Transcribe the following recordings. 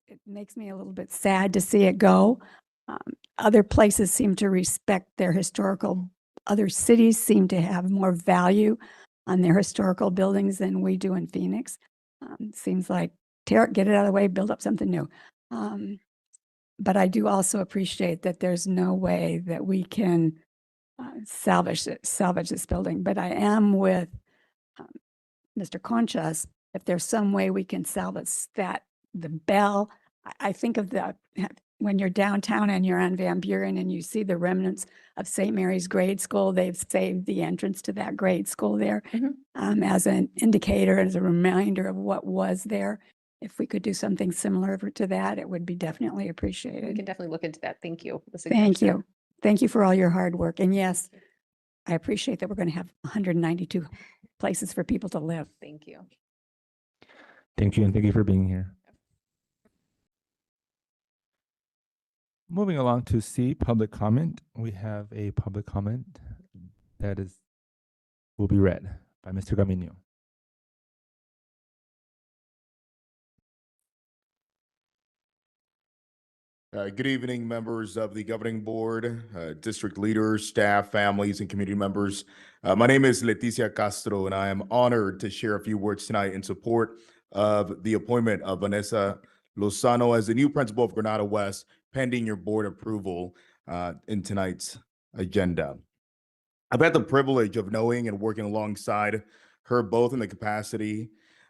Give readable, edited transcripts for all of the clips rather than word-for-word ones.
it makes me a little bit sad to see it go. Um, Other places seem to respect their historical, other cities seem to have more value on their historical buildings than we do in Phoenix. Seems like tear it, get it out of the way, build up something new. But I do also appreciate that there's no way that we can salvage this building. But I am with Mr. Conchas. If there's some way we can salvage the bell, I think of when you're downtown and you're on Van Buren and you see the remnants of St. Mary's grade school, they've saved the entrance to that grade school there as an indicator, as a reminder of what was there. If we could do something similar to that, it would be definitely appreciated. We can definitely look into that. Thank you. Thank you. Thank you for all your hard work. And yes, I appreciate that we're going to have 192 places for people to live. Thank you. Thank you, and thank you for being here. Moving along to C, public comment. We have a public comment that will be read by Mr. Gamino. Good evening, members of the governing board, district leaders, staff, families, and community members. My name is Leticia Castro, and I am honored to share a few words tonight in support of the appointment of Vanessa Lozano as the new principal of Granada West, pending your board approval in tonight's agenda. I've had the privilege of knowing and working alongside her both in the capacity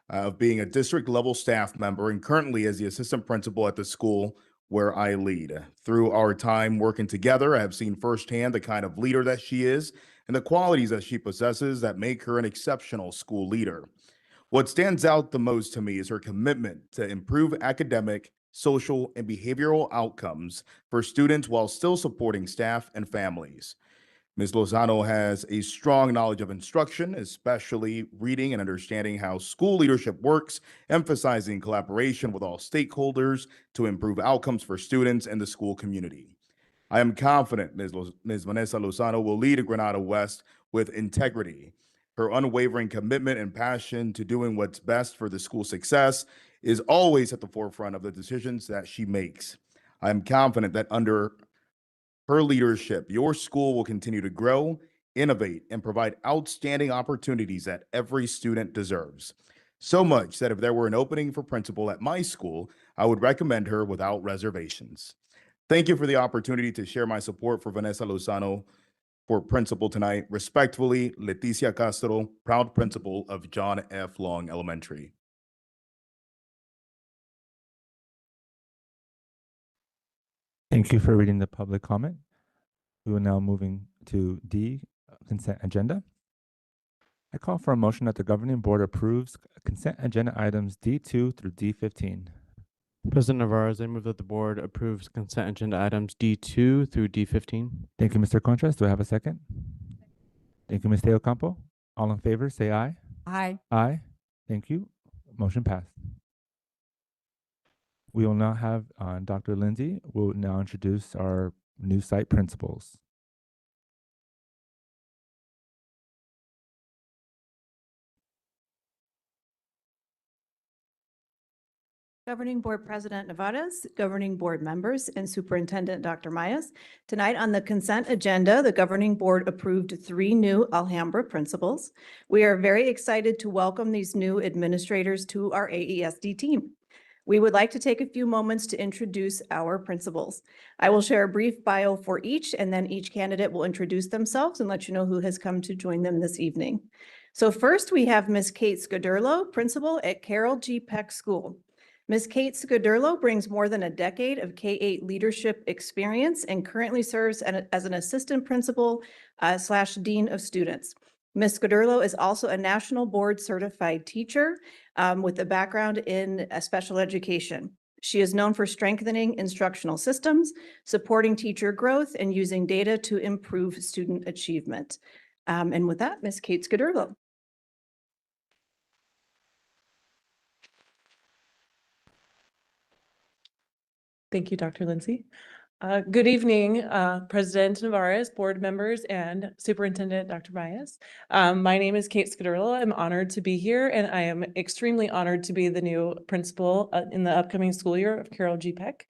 of being a district level staff member and currently as the assistant principal at the school where I lead. Through our time working together, I have seen firsthand the kind of leader that she is and the qualities that she possesses that make her an exceptional school leader. What stands out the most to me is her commitment to improve academic, social, and behavioral outcomes for students while still supporting staff and families. Ms. Lozano has a strong knowledge of instruction, especially reading and understanding how school leadership works, emphasizing collaboration with all stakeholders to improve outcomes for students and the school community. I am confident Ms. Vanessa Lozano will lead Granada West with integrity. Her unwavering commitment and passion to doing what's best for the school's success is always at the forefront of the decisions that she makes. I am confident that under her leadership, your school will continue to grow, innovate, and provide outstanding opportunities that every student deserves. So much that if there were an opening for principal at my school, I would recommend her without reservations. Thank you for the opportunity to share my support for Vanessa Lozano for principal tonight. Respectfully, Leticia Castro, proud principal of John F. Long Elementary. Thank you for reading the public comment. We will now moving to D, consent agenda. I call for a motion that the governing board approves consent agenda items D2 through D15. President Navarez, I move that the board approves consent agenda items D2 through D15. Thank you, Mr. Contras. Do I have a second? Thank you, Ms. Teo Campo. All in favor, say aye. Aye. Aye. Thank you. Motion passed. We will now have Dr. Lindsay will now introduce our new site principals. Governing Board President Nevarez, Governing Board members, and Superintendent Dr. Mayas. Tonight on the consent agenda, the Governing Board approved 3 new Alhambra principals. We are very excited to welcome these new administrators to our AESD team. We would like to take a few moments to introduce our principals. I will share a brief bio for each, and then each candidate will introduce themselves and let you know who has come to join them this evening. So first, we have Ms. Kate Scudurlo, principal at Carol G. Peck School. Ms. Kate Scudurlo brings more than a decade of K-8 leadership experience and currently serves as an assistant principal / dean of students. Ms. Scudurlo is also a national board certified teacher with a background in special education. She is known for strengthening instructional systems, supporting teacher growth, and using data to improve student achievement. And with that, Ms. Kate Scudurlo. Thank you, Dr. Lindsay. Good evening, President Navarez, board members, and Superintendent Dr. Baez. My name is Kate Scudderlo. I'm honored to be here, and I am extremely honored to be the new principal in the upcoming school year of Carol G. Peck.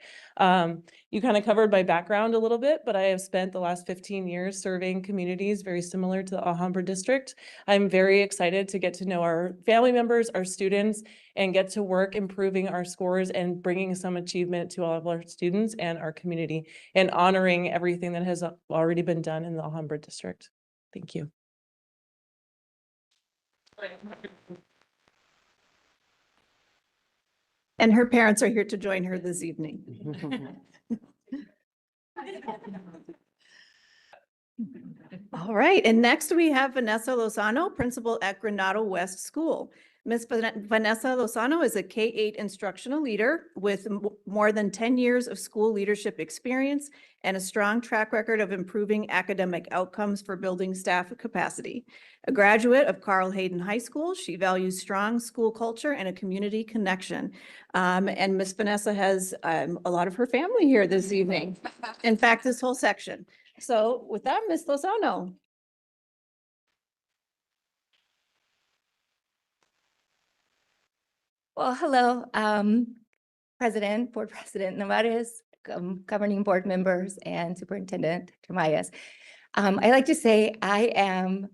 You kind of covered my background a little bit, but I have spent the last 15 years serving communities very similar to the Alhambra district. I'm very excited to get to know our family members, our students, and get to work improving our scores and bringing some achievement to all of our students and our community and honoring everything that has already been done in the Alhambra district. Thank you. And her parents are here to join her this evening. All right, and next we have Vanessa Lozano, principal at Granada West School. Ms. Vanessa Lozano is a K-8 instructional leader with more than 10 years of school leadership experience and a strong track record of improving academic outcomes for building staff capacity. A graduate of Carl Hayden High School, she values strong school culture and a community connection. And Ms. Vanessa has a lot of her family here this evening. In fact, this whole section. So with that, Ms. Lozano. Well, hello, Board President Navarez, governing board members, and Superintendent Tamayas. I like to say I am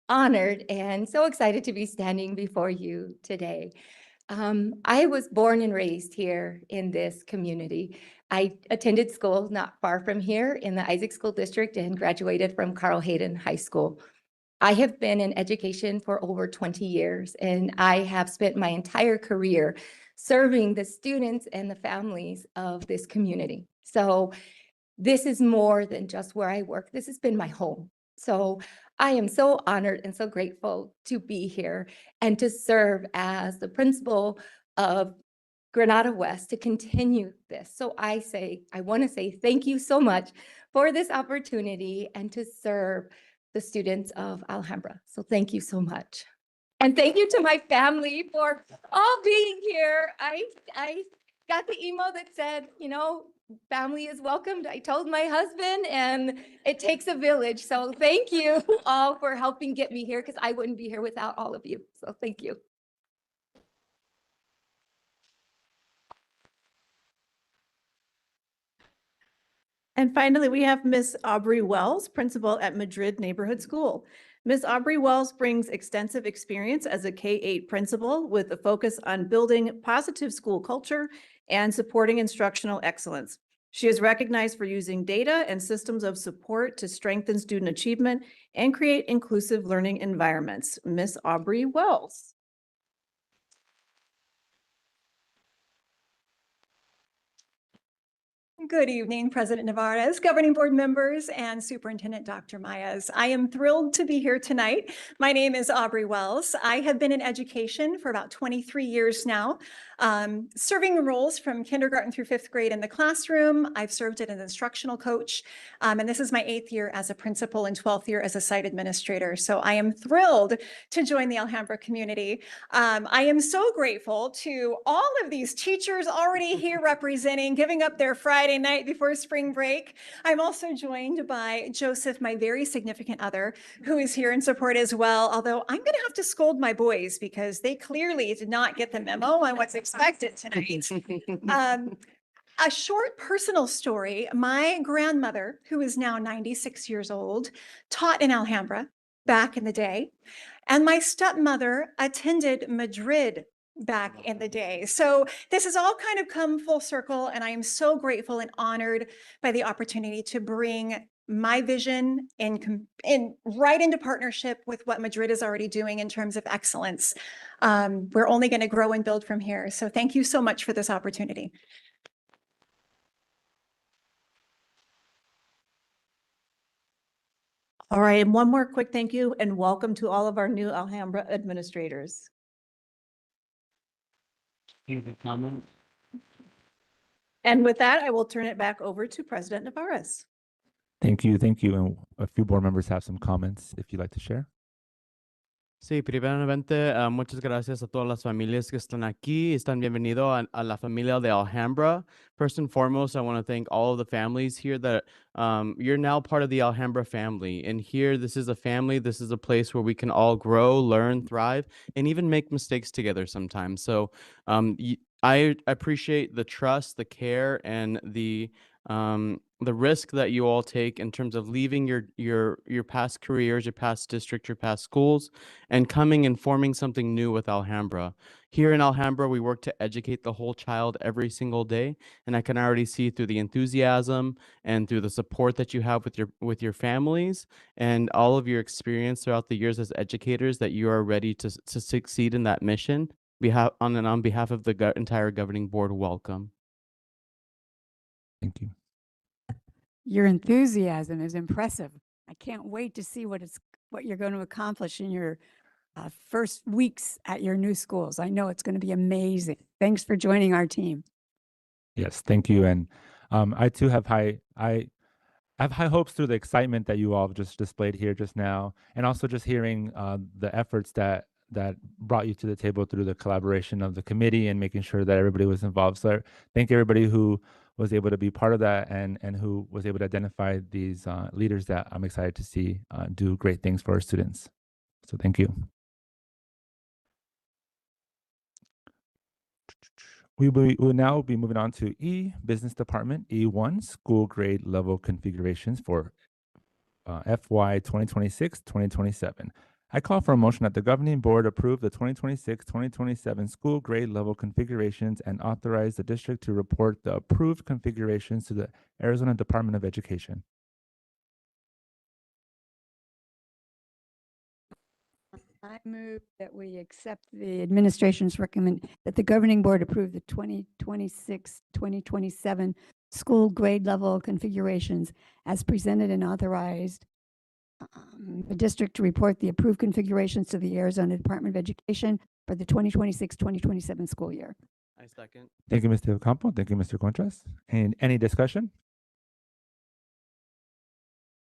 honored and so excited to be standing before you today. I was born and raised here in this community. I attended school not far from here in the Isaac School District and graduated from Carl Hayden High School. I have been in education for over 20 years, and I have spent my entire career serving the students and the families of this community. So this is more than just where I work. This has been my home. So I am so honored and so grateful to be here and to serve as the principal of Granada West to continue this. So I want to say thank you so much for this opportunity and to serve the students of Alhambra. So thank you so much. And thank you to my family for all being here. I got the email that said, you know, family is welcomed. I told my husband, and it takes a village. So thank you all for helping get me here, because I wouldn't be here without all of you. So thank you. And finally, we have Ms. Aubrey Wells, principal at Madrid Neighborhood School. Ms. Aubrey Wells brings extensive experience as a K-8 principal with a focus on building positive school culture and supporting instructional excellence. She is recognized for using data and systems of support to strengthen student achievement and create inclusive learning environments. Ms. Aubrey Wells. Good evening, President Navarez, governing board members, and Superintendent Dr. Myers. I am thrilled to be here tonight. My name is Aubrey Wells. I have been in education for about 23 years now, serving roles from kindergarten through 5th grade in the classroom. I've served as an instructional coach, and this is my 8th year as a principal and 12th year as a site administrator. So I am thrilled to join the Alhambra community. I am so grateful to all of these teachers already here representing, giving up their Friday night before spring break. I'm also joined by Joseph, my very significant other, who is here in support as well. Although I'm going to have to scold my boys because they clearly did not get the memo on what's expected tonight. A short personal story. My grandmother, who is now 96 years old, taught in Alhambra back in the day. And my stepmother attended Madrid back in the day. So this has all kind of come full circle, and I am so grateful and honored by the opportunity to bring my vision in right into partnership with what Madrid is already doing in terms of excellence. We're only going to grow and build from here. So thank you so much for this opportunity. All right, and one more quick thank you and welcome to all of our new Alhambra administrators. And with that, I will turn it back over to President Navarez. Thank you. And a few board members have some comments if you'd like to share. Sí, primeramente, muchas gracias a todas las familias que están aquí. Están bienvenidos a la familia de Alhambra. First and foremost, I want to thank all of the families here that you're now part of the Alhambra family. And here, this is a family. This is a place where we can all grow, learn, thrive, and even make mistakes together sometimes. So I appreciate the trust, the care, and the risk that you all take in terms of leaving your past careers, your past district, your past schools, and coming and forming something new with Alhambra. Here in Alhambra, we work to educate the whole child every single day, and I can already see through the enthusiasm and through the support that you have with your families and all of your experience throughout the years as educators that you are ready to succeed in that mission. On behalf of the entire governing board, welcome. Thank you. Your enthusiasm is impressive. I can't wait to see what you're going to accomplish in your first weeks at your new schools. I know it's going to be amazing. Thanks for joining our team. Yes, thank you. And I too have I have high hopes through the excitement that you all have just displayed here just now, and also just hearing the efforts that brought you to the table through the collaboration of the committee and making sure that everybody was involved. So thank everybody who was able to be part of that and who was able to identify these leaders that I'm excited to see do great things for our students. So thank you. We will now be moving on to E, Business Department, E1, School Grade Level Configurations for FY 2026-2027. I call for a motion that the governing board approve the 2026-2027 school grade level configurations and authorize the district to report the approved configurations to the Arizona Department of Education. I move that we accept the administration's recommend that the governing board approve the 2026-2027 school grade level configurations as presented and authorized the district to report the approved configurations to the Arizona Department of Education for the 2026-2027 school year. I second. Thank you, Mr. Ocampo. Thank you, Mr. Contras. And any discussion?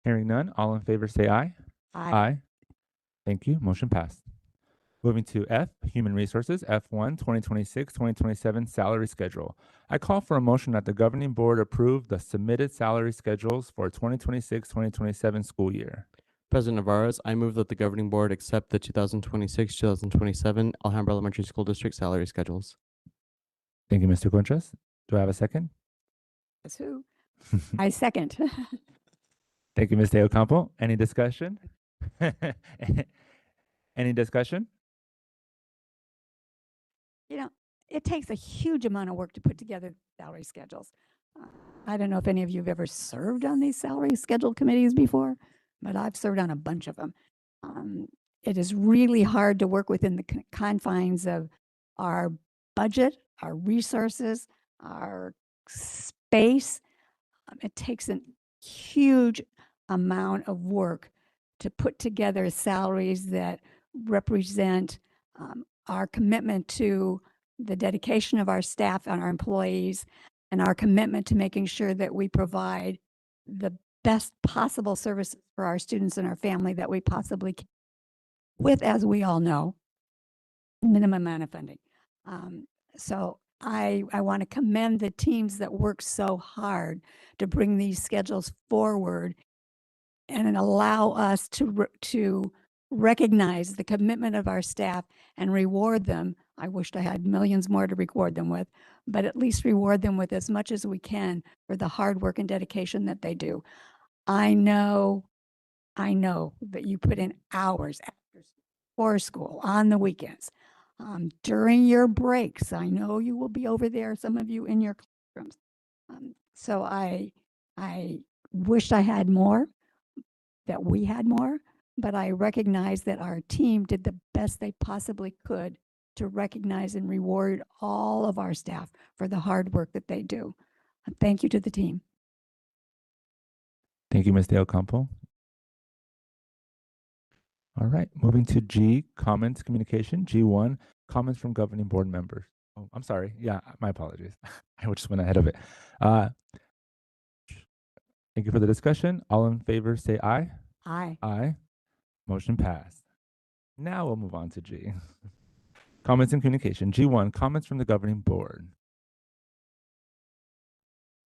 Hearing none, all in favor say aye. Aye. Thank you. Motion passed. Moving to F, Human Resources, F1, 2026-2027 salary schedule. I call for a motion that the governing board approve the submitted salary schedules for 2026-2027 school year. President Navarez, I move that the governing board accept the 2026-2027 Alhambra Elementary School District salary schedules. Thank you, Mr. Contras. Do I have a second? That's who. I second. Thank you, Mr. Ocampo. Any discussion? Any discussion? You know, it takes a huge amount of work to put together salary schedules. I don't know if any of you have ever served on these salary schedule committees before, but I've served on a bunch of them. It is really hard to work within the confines of our budget, our resources, our space. It takes a huge amount of work to put together salaries that represent our commitment to the dedication of our staff and our employees and our commitment to making sure that we provide the best possible services for our students and our family that we possibly can with, as we all know, minimum amount of funding. So I want to commend the teams that work so hard to bring these schedules forward and allow us to recognize the commitment of our staff and reward them. I wished I had millions more to reward them with, but at least reward them with as much as we can for the hard work and dedication that they do. I know that you put in hours after for school, on the weekends, during your breaks. I know you will be over there, some of you in your classrooms. So I wish I had more, that we had more, but I recognize that our team did the best they possibly could to recognize and reward all of our staff for the hard work that they do. Thank you to the team. Thank you, Ms. Del Campo. All right, moving to G, comments communication. G1, comments from governing board members. Oh, I'm sorry. Yeah, my apologies. I just went ahead of it. Thank you for the discussion. All in favor say aye. Aye. Aye. Motion passed. Now we'll move on to G. Comments and communication. G1, comments from the governing board.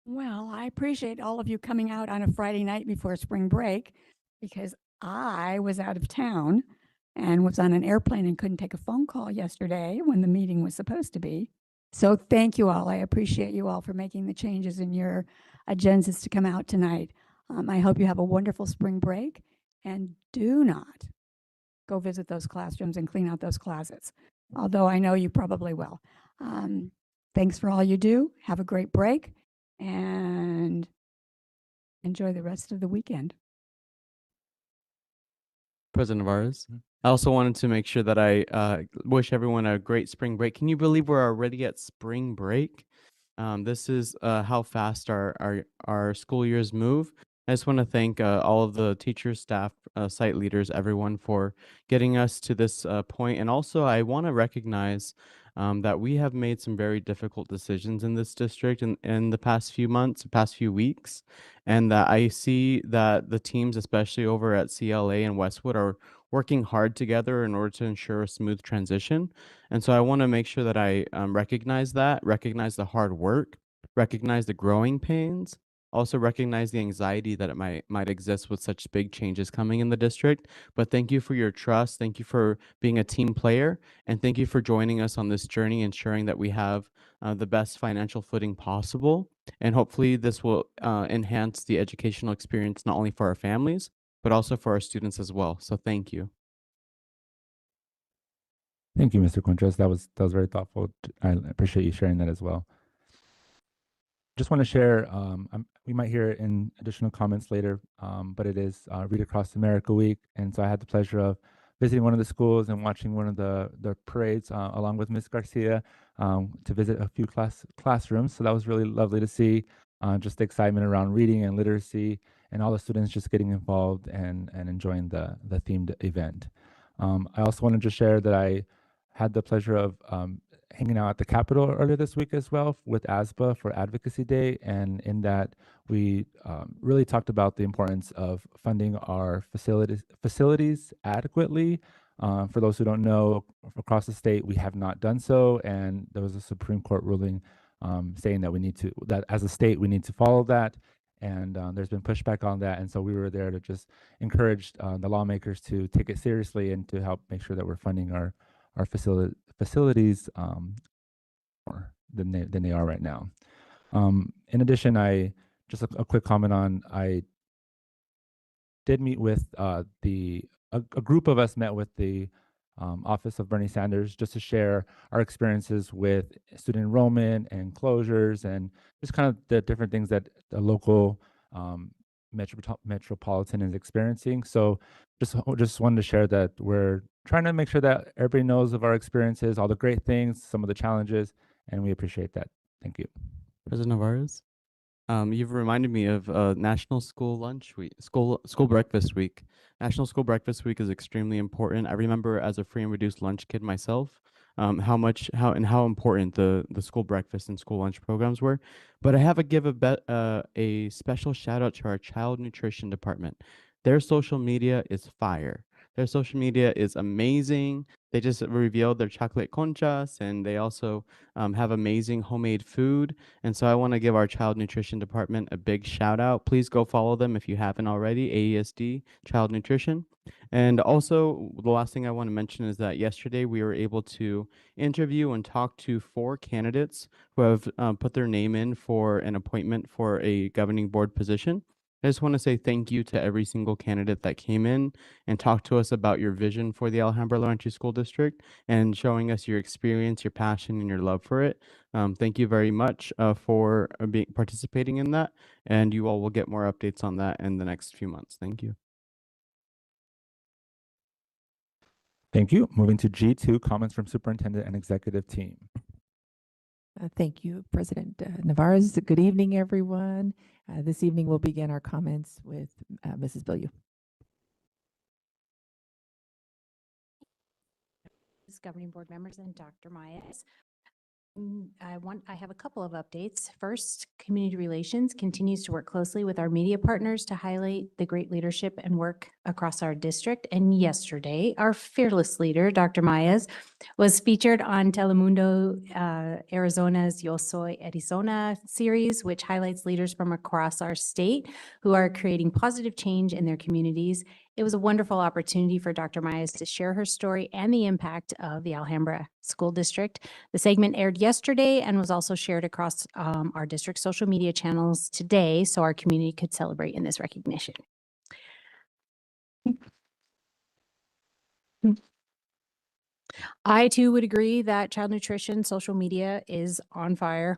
Well, I appreciate all of you coming out on a Friday night before spring break because I was out of town and was on an airplane and couldn't take a phone call yesterday when the meeting was supposed to be. So thank you all. I appreciate you all for making the changes in your agendas to come out tonight. I hope you have a wonderful spring break and do not go visit those classrooms and clean out those closets, although I know you probably will. Thanks for all you do. Have a great break and enjoy the rest of the weekend. President Navarez. Mhm. I also wanted to make sure that I wish everyone a great spring break. Can you believe we're already at spring break? This is how fast our school years move. I just want to thank all of the teachers, staff, site leaders, everyone for getting us to this point. And also, I want to recognize that we have made some very difficult decisions in this district in the past few months, past few weeks, and that I see that the teams, especially over at CLA and Westwood, are working hard together in order to ensure a smooth transition. And so I want to make sure that I recognize that, recognize the hard work, recognize the growing pains, also recognize the anxiety that it might exist with such big changes coming in the district. But thank you for your trust. Thank you for being a team player. And thank you for joining us on this journey, ensuring that we have the best financial footing possible. And hopefully this will enhance the educational experience, not only for our families, but also for our students as well. So thank you. Thank you, Mr. Contreras. That was very thoughtful. I appreciate you sharing that as well. Just want to share, we might hear in additional comments later, but it is Read Across America Week. And so I had the pleasure of visiting one of the schools and watching one of the parades along with Ms. Garcia to visit a few classrooms. So that was really lovely to see, just the excitement around reading and literacy and all the students just getting involved and enjoying the themed event. I also wanted to share that I had the pleasure of hanging out at the Capitol earlier this week as well with ASBA for Advocacy Day. And in that, we really talked about the importance of funding our facilities adequately. For those who don't know, across the state, we have not done so. And there was a Supreme Court ruling saying that that as a state, we need to follow that. And there's been pushback on that. And so we were there to just encourage the lawmakers to take it seriously and to help make sure that we're funding our facilities more than they are right now. In addition, I just a quick comment on I did meet with a group of us met with the Office of Bernie Sanders just to share our experiences with student enrollment and closures and just kind of the different things that the local metropolitan is experiencing. So just wanted to share that we're trying to make sure that everybody knows of our experiences, all the great things, some of the challenges, and we appreciate that. Thank you. President Navarez, you've reminded me of National School Lunch Week, School Breakfast Week. National School Breakfast Week is extremely important. I remember as a free and reduced lunch kid myself, how important the school breakfast and school lunch programs were. But I have to give a special shout out to our child nutrition department. Their social media is fire. Their social media is amazing. They just revealed their chocolate conchas, and they also have amazing homemade food. And so I want to give our child nutrition department a big shout out. Please go follow them if you haven't already, AESD Child Nutrition. And also, the last thing I want to mention is that yesterday we were able to interview and talk to 4 candidates who have put their name in for an appointment for a governing board position. I just want to say thank you to every single candidate that came in and talked to us about your vision for the Alhambra Elementary School District and showing us your experience, your passion, and your love for it. Thank you very much for participating in that, and you all will get more updates on that in the next few months. Thank you. Thank you. Moving to G2, comments from superintendent and executive team. Thank you, President Navarez. Good evening, everyone. This evening, we'll begin our comments with Mrs. Bilyeu. Governing board members and Dr. Myers. I have a couple of updates. First, Community Relations continues to work closely with our media partners to highlight the great leadership and work across our district. And yesterday, our fearless leader, Dr. Mayes, was featured on Telemundo, Arizona's Yo Soy Arizona series, which highlights leaders from across our state who are creating positive change in their communities. It was a wonderful opportunity for Dr. Mayes to share her story and the impact of the Alhambra School District. The segment aired yesterday and was also shared across our district social media channels today, so our community could celebrate in this recognition. I too would agree that child nutrition social media is on fire.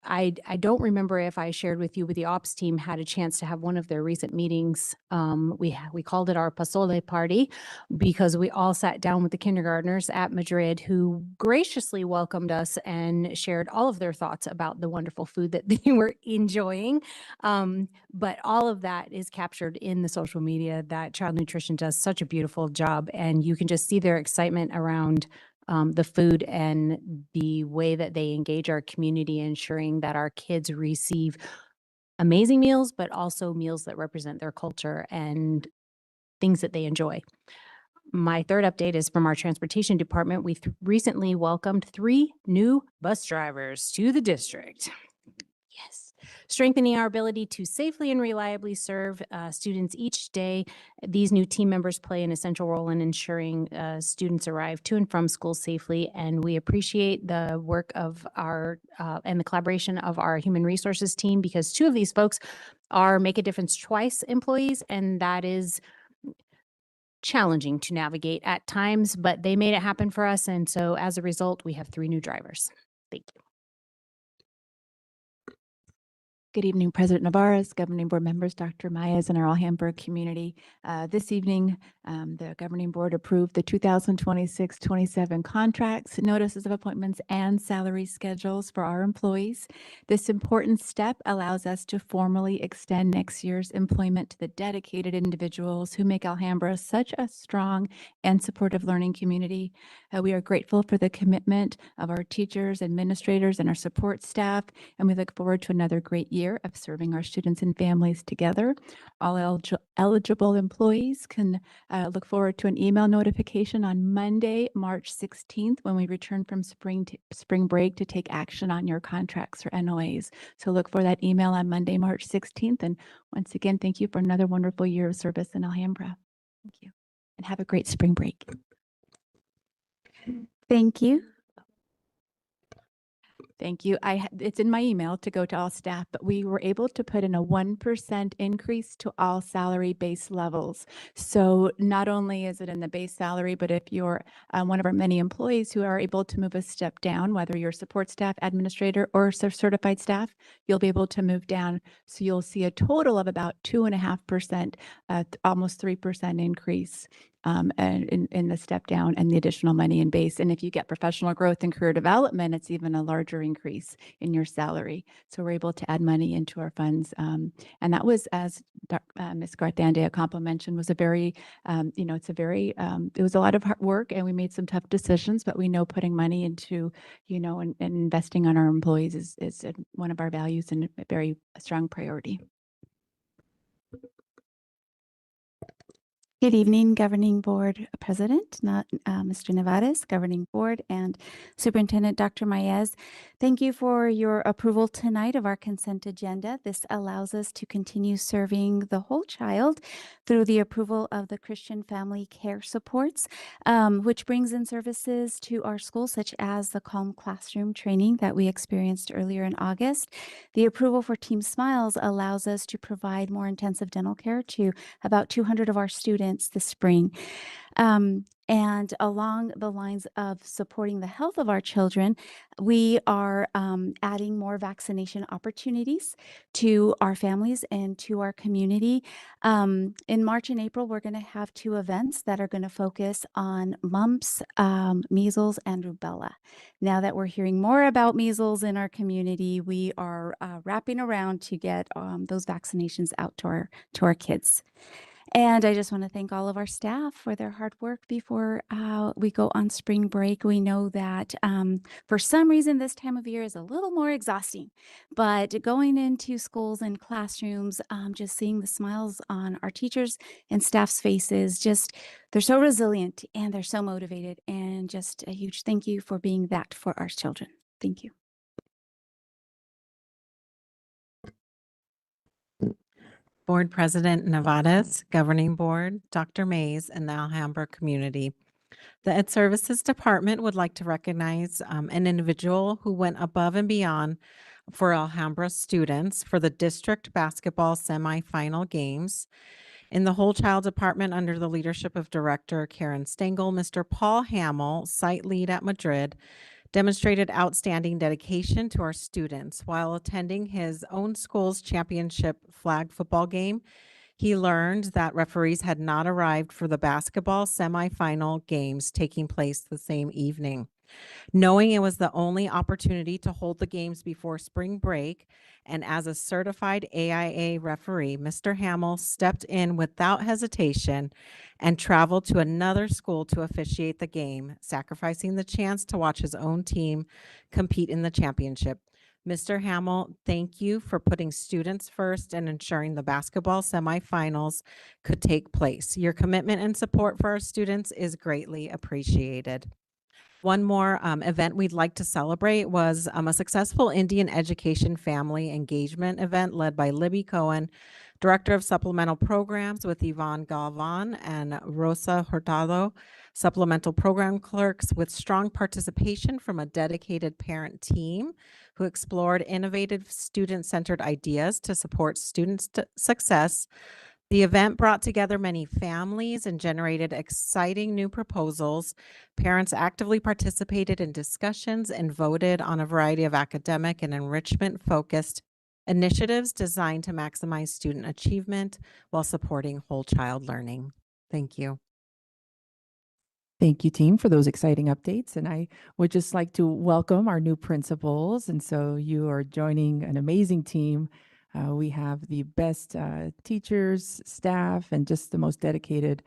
I don't remember if I shared with you, but the ops team had a chance to have one of their recent meetings. We called it our Pozole party because we all sat down with the kindergartners at Madrid who graciously welcomed us and shared all of their thoughts about the wonderful food that they were enjoying. But all of that is captured in the social media. That Child Nutrition does such a beautiful job, and you can just see their excitement around the food and the way that they engage our community, ensuring that our kids receive amazing meals, but also meals that represent their culture and things that they enjoy. My third update is from our transportation department. We recently welcomed 3 new bus drivers to the district. Yes. Strengthening our ability to safely and reliably serve students each day. These new team members play an essential role in ensuring students arrive to and from school safely, and we appreciate the work of our and the collaboration of our human resources team, because 2 of these folks are Make a Difference Twice employees, and that is challenging to navigate at times, but they made it happen for us, and so as a result, we have 3 new drivers. Thank you. Good evening, President Navarez, governing board members, Dr. Mayes, and our Alhambra community. This evening, the governing board approved the 2026-27 contracts, notices of appointments, and salary schedules for our employees. This important step allows us to formally extend next year's employment to the dedicated individuals who make Alhambra such a strong and supportive learning community. We are grateful for the commitment of our teachers, administrators, and our support staff, and we look forward to another great year of serving our students and families together. All eligible employees can look forward to an email notification on Monday, March 16th, when we return from spring break to take action on your contracts or NOAs. So look for that email on Monday, March 16th. And once again, thank you for another wonderful year of service in Alhambra. Thank you. And have a great spring break. Thank you. Thank you. It's in my email to go to all staff, but we were able to put in a 1% increase to all salary base levels. So not only is it in the base salary, but if you're one of our many employees who are able to move a step down, whether you're support staff, administrator, or certified staff, you'll be able to move down. So you'll see a total of about 2.5%, almost 3% increase in the step down and the additional money in base. And if you get professional growth and career development, it's even a larger increase in your salary. So we're able to add money into our funds. And that was, as Ms. Garthandea mentioned, was a very, it was a lot of hard work, and we made some tough decisions, but we know putting money into, and investing on our employees is one of our values and a very strong priority. Good evening, Governing Board President, Mr. Nevares, Governing Board, and Superintendent Dr. Mayes. Thank you for your approval tonight of our consent agenda. This allows us to continue serving the whole child through the approval of the Christian Family Care Supports, which brings in services to our schools, such as the Calm Classroom training that we experienced earlier in August. The approval for Team Smiles allows us to provide more intensive dental care to about 200 of our students this spring. And along the lines of supporting the health of our children, we are adding more vaccination opportunities to our families and to our community. In March and April, we're going to have 2 events that are going to focus on mumps, measles, and rubella. Now that we're hearing more about measles in our community, we are wrapping around to get those vaccinations out to our kids. And I just want to thank all of our staff for their hard work before we go on spring break. We know that for some reason this time of year is a little more exhausting, but going into schools and classrooms, just seeing the smiles on our teachers and staff's faces, just they're so resilient and they're so motivated. And just a huge thank you for being that for our children. Thank you. Board President Nevadas, Governing Board, Dr. Mays, and the Alhambra community. The Ed Services Department would like to recognize an individual who went above and beyond for Alhambra students for the district basketball semifinal games. In the Whole Child Department, under the leadership of Director Karen Stengel, Mr. Paul Hamill, site lead at Madrid, demonstrated outstanding dedication to our students. While attending his own school's championship flag football game, he learned that referees had not arrived for the basketball semifinal games taking place the same evening. Knowing it was the only opportunity to hold the games before spring break, and as a certified AIA referee, Mr. Hamill stepped in without hesitation and traveled to another school to officiate the game, sacrificing the chance to watch his own team compete in the championship. Mr. Hamill, thank you for putting students first and ensuring the basketball semifinals could take place. Your commitment and support for our students is greatly appreciated. One more event we'd like to celebrate was a successful Indian Education Family Engagement event led by Libby Cohen, Director of Supplemental Programs, with Yvonne Galvan and Rosa Hurtado, Supplemental Program Clerks, with strong participation from a dedicated parent team who explored innovative student-centered ideas to support students' success. The event brought together many families and generated exciting new proposals. Parents actively participated in discussions and voted on a variety of academic and enrichment-focused initiatives designed to maximize student achievement while supporting whole child learning. Thank you. Thank you, team, for those exciting updates. And I would just like to welcome our new principals. And so you are joining an amazing team. We have the best teachers, staff, and just the most dedicated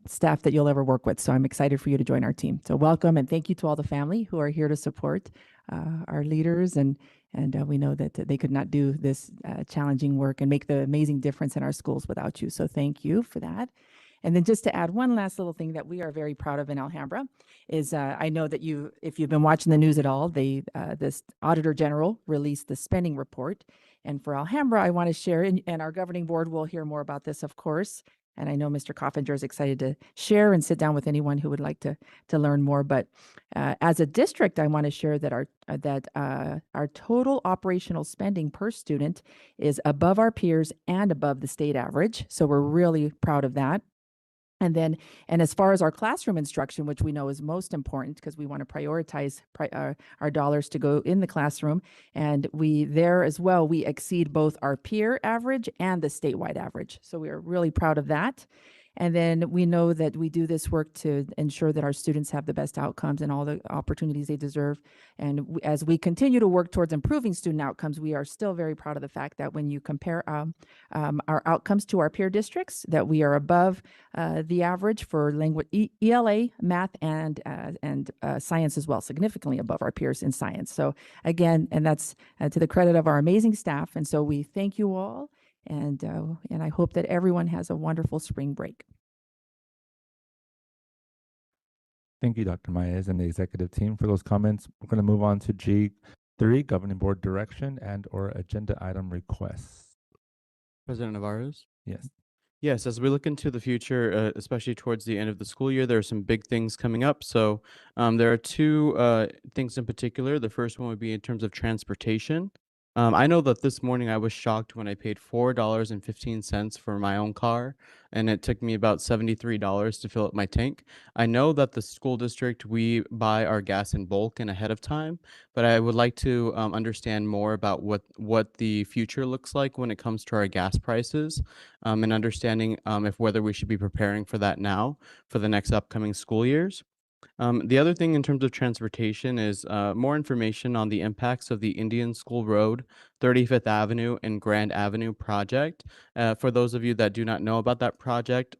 staff that you'll ever work with. So I'm excited for you to join our team. So welcome, and thank you to all the family who are here to support our leaders. And we know that they could not do this challenging work and make the amazing difference in our schools without you. So thank you for that. And then just to add one last little thing that we are very proud of in Alhambra is I know that if you've been watching the news at all, this Auditor General released the spending report. And for Alhambra, I want to share, and our governing board will hear more about this, of course. And I know Mr. Coffinger is excited to share and sit down with anyone who would like to learn more. But as a district, I want to share that our total operational spending per student is above our peers and above the state average. So we're really proud of that. And as far as our classroom instruction, which we know is most important because we want to prioritize our dollars to go in the classroom, and there as well, we exceed both our peer average and the statewide average. So we are really proud of that. And then we know that we do this work to ensure that our students have the best outcomes and all the opportunities they deserve. And as we continue to work towards improving student outcomes, we are still very proud of the fact that when you compare our outcomes to our peer districts, that we are above the average for language, ELA, math, and science as well, significantly above our peers in science. So again, and that's to the credit of our amazing staff. And so we thank you all. And I hope that everyone has a wonderful spring break. Thank you, Dr. Maez and the executive team for those comments. We're going to move on to G3, Governing Board Direction and/or Agenda Item Requests. President Navarez? Yes. Yes, as we look into the future, especially towards the end of the school year, there are some big things coming up. So there are two things in particular. The first one would be in terms of transportation. I know that this morning I was shocked when I paid $4.15 for my own car, and it took me about $73 to fill up my tank. I know that the school district, we buy our gas in bulk and ahead of time, but I would like to understand more about what the future looks like when it comes to our gas prices, and understanding whether we should be preparing for that now for the next upcoming school years. The other thing in terms of transportation is more information on the impacts of the Indian School Road, 35th Avenue, and Grand Avenue project. For those of you that do not know about that project,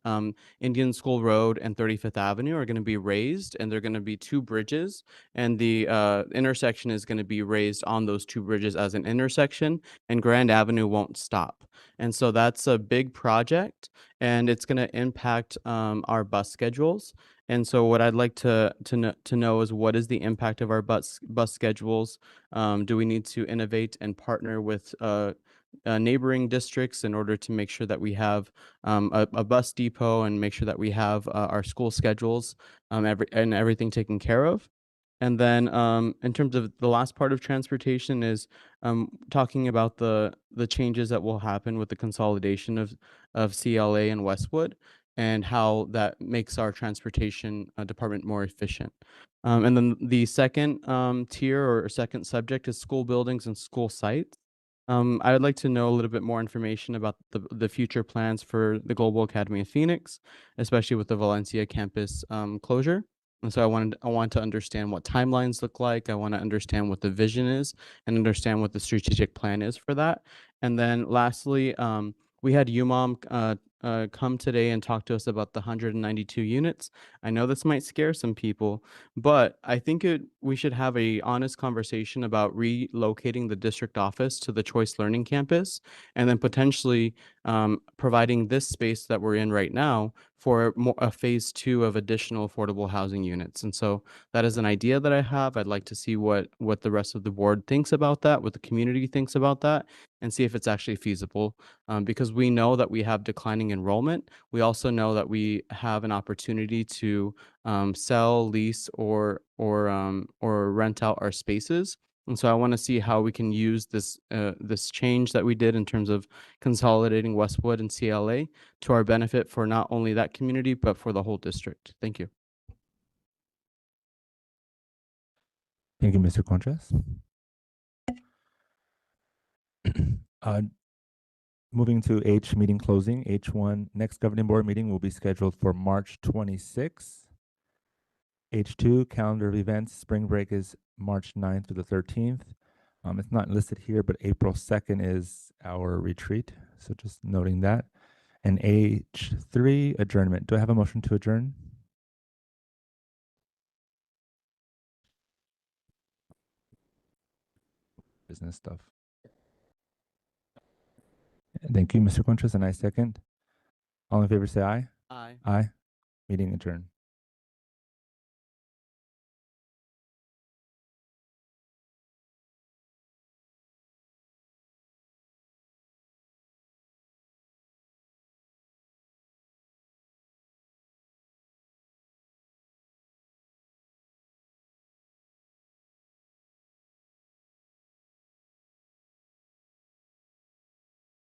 Indian School Road and 35th Avenue are going to be raised, and they're going to be two bridges, and the intersection is going to be raised on those two bridges as an intersection, and Grand Avenue won't stop. And so that's a big project, and it's going to impact our bus schedules. And so what I'd like to know is, what is the impact of our bus schedules? Do we need to innovate and partner with neighboring districts in order to make sure that we have a bus depot and make sure that we have our school schedules and everything taken care of? And then in terms of the last part of transportation is talking about the changes that will happen with the consolidation of CLA and Westwood, and how that makes our transportation department more efficient. And then the second tier or second subject is school buildings and school sites. I would like to know a little bit more information about the future plans for the Global Academy of Phoenix, especially with the Valencia campus closure. And so I want to understand what timelines look like. I want to understand what the vision is and understand what the strategic plan is for that. And then lastly, we had UMOM come today and talk to us about the 192 units. I know this might scare some people, but I think we should have a honest conversation about relocating the district office to the Choice Learning Campus, and then potentially providing this space that we're in right now for a phase 2 of additional affordable housing units. And so that is an idea that I have. I'd like to see what the rest of the board thinks about that, what the community thinks about that, and see if it's actually feasible. Because we know that we have declining enrollment. We also know that we have an opportunity to sell, lease, or rent out our spaces. And so I want to see how we can use this change that we did in terms of consolidating Westwood and CLA to our benefit for not only that community, but for the whole district. Thank you. Thank you, Mr. Contras. Moving to H, meeting closing. H1, next governing board meeting will be scheduled for March 26th. H2, calendar of events, spring break is March 9th through the 13th. It's not listed here, but April 2nd is our retreat. So just noting that. And H3, adjournment. Do I have a motion to adjourn? Business stuff. Thank you, Mr. Contras, and I second. All in favor say aye. Aye. Aye. Meeting adjourned.